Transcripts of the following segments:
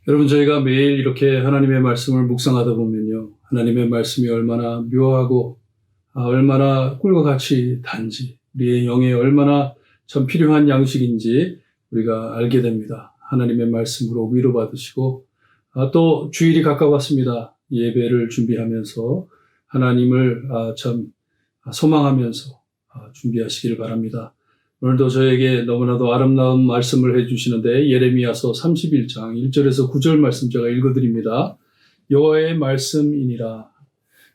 여러분, 저희가 매일 이렇게 하나님의 말씀을 묵상하다 보면요, 하나님의 말씀이 얼마나 묘하고 얼마나 꿀과 같이 단지 우리의 영에 얼마나 참 필요한 양식인지 우리가 알게 됩니다. 하나님의 말씀으로 위로받으시고 또 주일이 가까웠습니다. 예배를 준비하면서 하나님을 참 소망하면서 준비하시기를 바랍니다. 오늘도 저에게 너무나도 아름다운 말씀을 해주시는데 예레미야서 31장 1절에서 9절 말씀 제가 읽어드립니다. 여호와의 말씀이니라.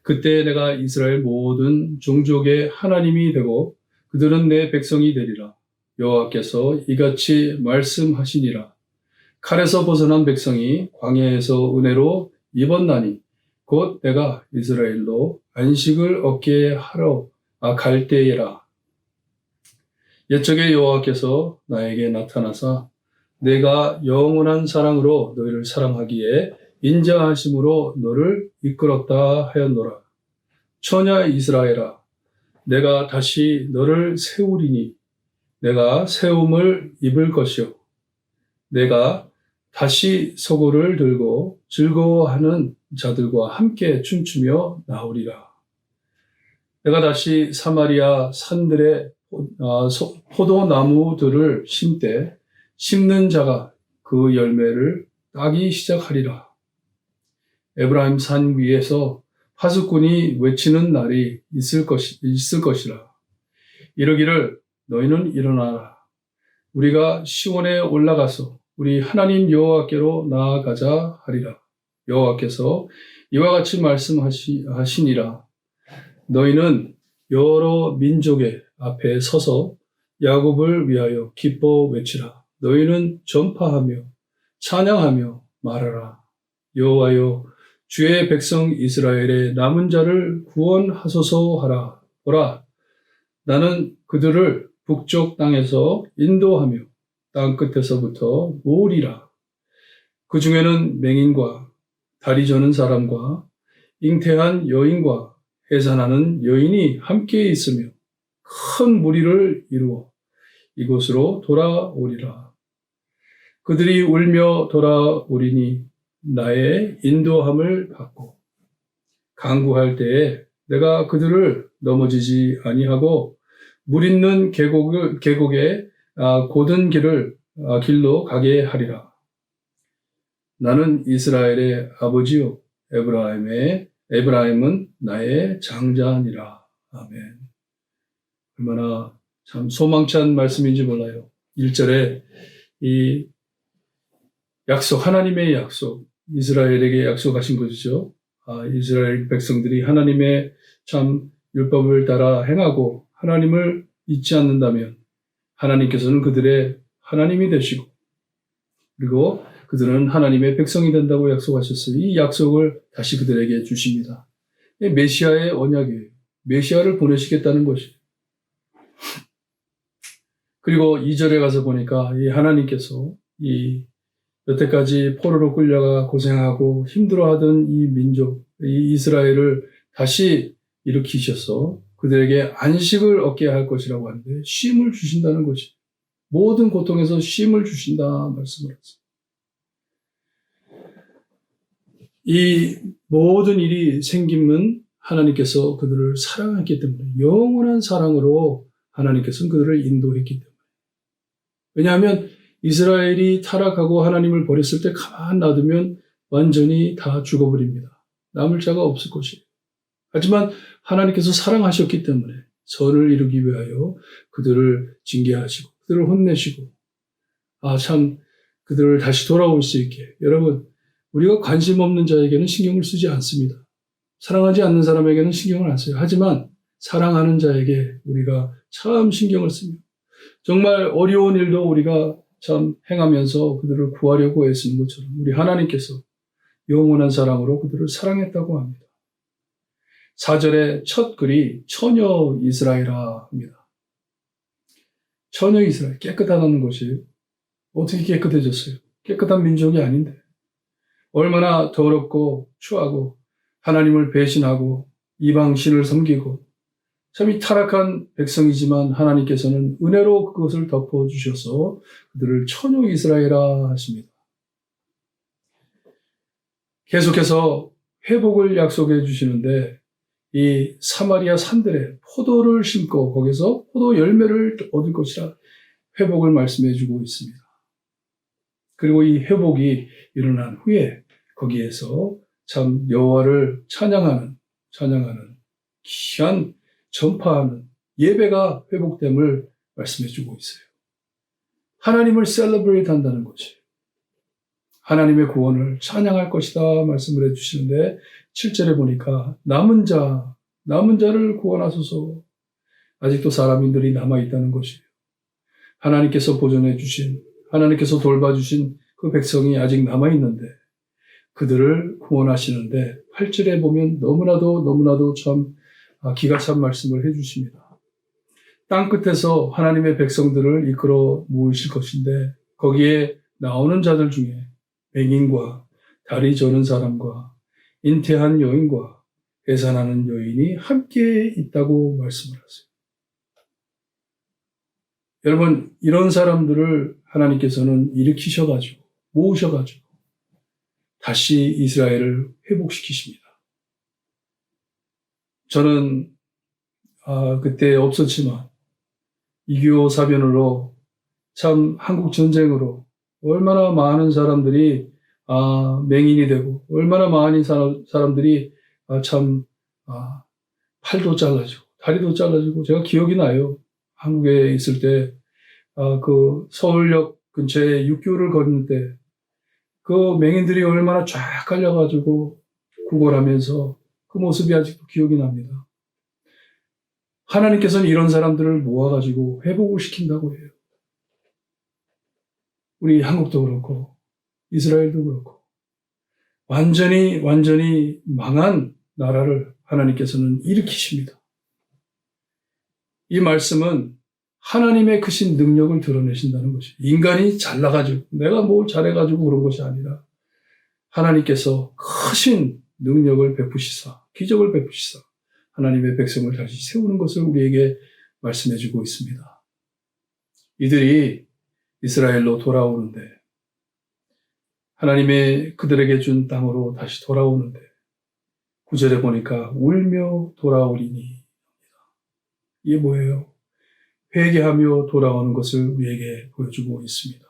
그때 내가 이스라엘 모든 종족의 하나님이 되고 그들은 내 백성이 되리라. 여호와께서 이같이 말씀하시니라. 칼에서 벗어난 백성이 광야에서 은혜로 입었나니 곧 내가 이스라엘로 안식을 얻게 하러 갈 때에라. 옛적에 여호와께서 나에게 나타나사 내가 영원한 사랑으로 너희를 사랑하기에 인자하심으로 너를 이끌었다 하였노라. 처냐 이스라엘아, 내가 다시 너를 세우리니 내가 세움을 입을 것이요 내가 다시 소고를 들고 즐거워하는 자들과 함께 춤추며 나오리라. 내가 다시 사마리아 산들에 포도나무들을 심되 심는 자가 그 열매를 따기 시작하리라. 에브라임 산 위에서 파수꾼이 외치는 날이 있을 것이라. 이르기를 너희는 일어나라. 우리가 시온에 올라가서 우리 하나님 여호와께로 나아가자 하리라. 여호와께서 이와 같이 말씀하시니라. 너희는 여러 민족의 앞에 서서 야곱을 위하여 기뻐 외치라. 너희는 전파하며 찬양하며 말하라. 여호와여, 주의 백성 이스라엘의 남은 자를 구원하소서 하라. 보라, 나는 그들을 북쪽 땅에서 인도하며 땅 끝에서부터 모으리라. 그 중에는 맹인과 다리 저는 사람과 잉태한 여인과 해산하는 여인이 함께 있으며 큰 무리를 이루어 이곳으로 돌아오리라. 그들이 울며 돌아오리니 나의 인도함을 받고 강구할 때에 내가 그들을 넘어지지 아니하고 물 있는 계곡에 곧은 길로 가게 하리라. 나는 이스라엘의 아버지요 에브라임은 나의 장자니라. 아멘. 얼마나 참 소망찬 말씀인지 몰라요. 1절에 이 약속, 하나님의 약속, 이스라엘에게 약속하신 것이죠. 이스라엘 백성들이 하나님의 참 율법을 따라 행하고 하나님을 잊지 않는다면 하나님께서는 그들의 하나님이 되시고 그리고 그들은 하나님의 백성이 된다고 약속하셨어요. 이 약속을 다시 그들에게 주십니다. 메시아의 언약이에요. 메시아를 보내시겠다는 것이에요. 그리고 2절에 가서 보니까 이 하나님께서 이 여태까지 포로로 끌려가 고생하고 힘들어하던 이 민족, 이 이스라엘을 다시 일으키셔서 그들에게 안식을 얻게 할 것이라고 하는데 쉼을 주신다는 것이 모든 고통에서 쉼을 주신다 말씀을 하세요. 이 모든 일이 생김은 하나님께서 그들을 사랑했기 때문에 영원한 사랑으로 하나님께서는 그들을 인도했기 때문에 왜냐하면 이스라엘이 타락하고 하나님을 버렸을 때 가만 놔두면 완전히 다 죽어버립니다. 남을 자가 없을 것이에요. 하지만 하나님께서 사랑하셨기 때문에 선을 이루기 위하여 그들을 징계하시고 그들을 혼내시고 참 그들을 다시 돌아올 수 있게 여러분 우리가 관심 없는 자에게는 신경을 쓰지 않습니다. 사랑하지 않는 사람에게는 신경을 안 써요. 하지만 사랑하는 자에게 우리가 참 신경을 씁니다. 정말 어려운 일도 우리가 참 행하면서 그들을 구하려고 애쓰는 것처럼 우리 하나님께서 영원한 사랑으로 그들을 사랑했다고 합니다. 4절의 첫 글이 처녀 이스라엘아 합니다. 처녀 이스라엘, 깨끗하다는 것이에요. 어떻게 깨끗해졌어요? 깨끗한 민족이 아닌데. 얼마나 더럽고 추하고 하나님을 배신하고 이방신을 섬기고 참 이 타락한 백성이지만 하나님께서는 은혜로 그것을 덮어주셔서 그들을 처녀 이스라엘아 하십니다. 계속해서 회복을 약속해 주시는데 이 사마리아 산들에 포도를 심고 거기서 포도 열매를 얻을 것이라 회복을 말씀해 주고 있습니다. 그리고 이 회복이 일어난 후에 거기에서 참 여호와를 찬양하는 귀한 전파하는 예배가 회복됨을 말씀해 주고 있어요. 하나님을 셀러브레이트 한다는 것이 하나님의 구원을 찬양할 것이다 말씀을 해주시는데 7절에 보니까 남은 자를 구원하소서. 아직도 사람인들이 남아있다는 것이에요. 하나님께서 보존해 주신, 하나님께서 돌봐주신 그 백성이 아직 남아있는데 그들을 구원하시는데 8절에 보면 너무나도 참 기가 찬 말씀을 해주십니다. 땅끝에서 하나님의 백성들을 이끌어 모으실 것인데 거기에 나오는 자들 중에 맹인과 다리 저는 사람과 잉태한 여인과 해산하는 여인이 함께 있다고 말씀을 하세요. 여러분, 이런 사람들을 하나님께서는 일으키셔가지고 모으셔가지고 다시 이스라엘을 회복시키십니다. 저는 그때 없었지만 2.25 사변으로 참 한국 전쟁으로 얼마나 많은 사람들이 맹인이 되고 얼마나 많은 사람들이 팔도 잘라지고 다리도 잘라지고 제가 기억이 나요. 한국에 있을 때 그 서울역 근처에 육교를 걷는 때 그 맹인들이 얼마나 쫙 깔려가지고 구걸하면서 그 모습이 아직도 기억이 납니다. 하나님께서는 이런 사람들을 모아가지고 회복을 시킨다고 해요. 우리 한국도 그렇고 이스라엘도 그렇고 완전히 망한 나라를 하나님께서는 일으키십니다. 이 말씀은 하나님의 크신 능력을 드러내신다는 것이 인간이 잘나가지고 내가 뭘 잘해가지고 그런 것이 아니라 하나님께서 크신 능력을 베푸시사 기적을 베푸시사 하나님의 백성을 다시 세우는 것을 우리에게 말씀해주고 있습니다. 이들이 이스라엘로 돌아오는데 하나님의 그들에게 준 땅으로 다시 돌아오는데 9절에 보니까 울며 돌아오리니 이게 뭐예요? 회개하며 돌아오는 것을 우리에게 보여주고 있습니다.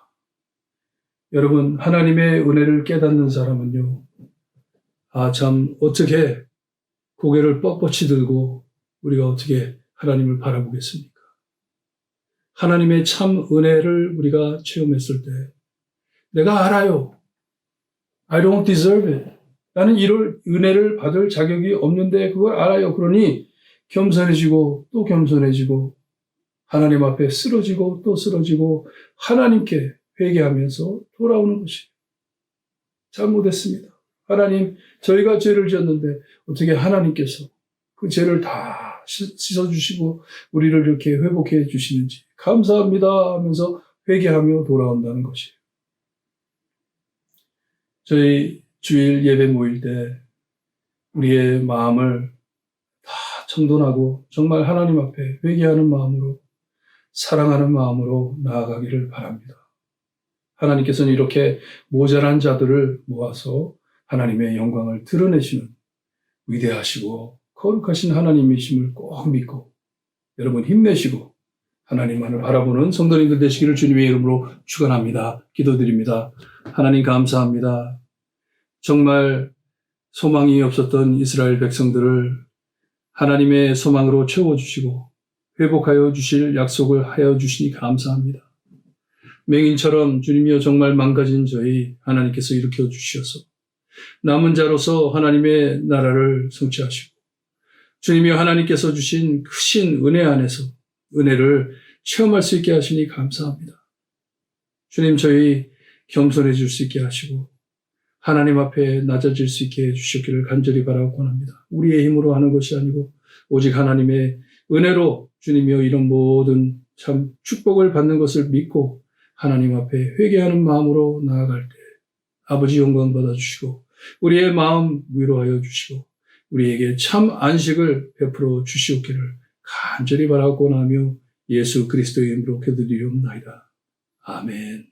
여러분, 하나님의 은혜를 깨닫는 사람은요, 참 어떻게 고개를 뻣뻣이 들고 우리가 어떻게 하나님을 바라보겠습니까? 하나님의 참 은혜를 우리가 체험했을 때 내가 알아요. I don't deserve it. 나는 이런 은혜를 받을 자격이 없는데 그걸 알아요. 그러니 겸손해지고 또 겸손해지고 하나님 앞에 쓰러지고 또 쓰러지고 하나님께 회개하면서 돌아오는 것이 잘못했습니다. 하나님, 저희가 죄를 지었는데 어떻게 하나님께서 그 죄를 다 씻어주시고 우리를 이렇게 회복해 주시는지 감사합니다 하면서 회개하며 돌아온다는 것이에요. 저희 주일 예배 모일 때 우리의 마음을 다 청돈하고 정말 하나님 앞에 회개하는 마음으로 사랑하는 마음으로 나아가기를 바랍니다. 하나님께서는 이렇게 모자란 자들을 모아서 하나님의 영광을 드러내시는 위대하시고 거룩하신 하나님이심을 꼭 믿고 여러분 힘내시고 하나님만을 바라보는 성도님들 되시기를 주님의 이름으로 축원합니다. 기도드립니다. 하나님 감사합니다. 정말 소망이 없었던 이스라엘 백성들을 하나님의 소망으로 채워주시고 회복하여 주실 약속을 하여 주시니 감사합니다. 맹인처럼 주님이여 정말 망가진 저희 하나님께서 일으켜 주셔서 남은 자로서 하나님의 나라를 성취하시고 주님이여 하나님께서 주신 크신 은혜 안에서 은혜를 체험할 수 있게 하시니 감사합니다. 주님 저희 겸손해질 수 있게 하시고 하나님 앞에 낮아질 수 있게 해주셨기를 간절히 바라고 원합니다. 우리의 힘으로 하는 것이 아니고 오직 하나님의 은혜로 주님이여 이런 모든 참 축복을 받는 것을 믿고 하나님 앞에 회개하는 마음으로 나아갈 때 아버지 영광 받아주시고 우리의 마음 위로하여 주시고 우리에게 참 안식을 베풀어 주시옵기를 간절히 바라고 원하며 예수 그리스도의 이름으로 기도드리옵나이다. 아멘.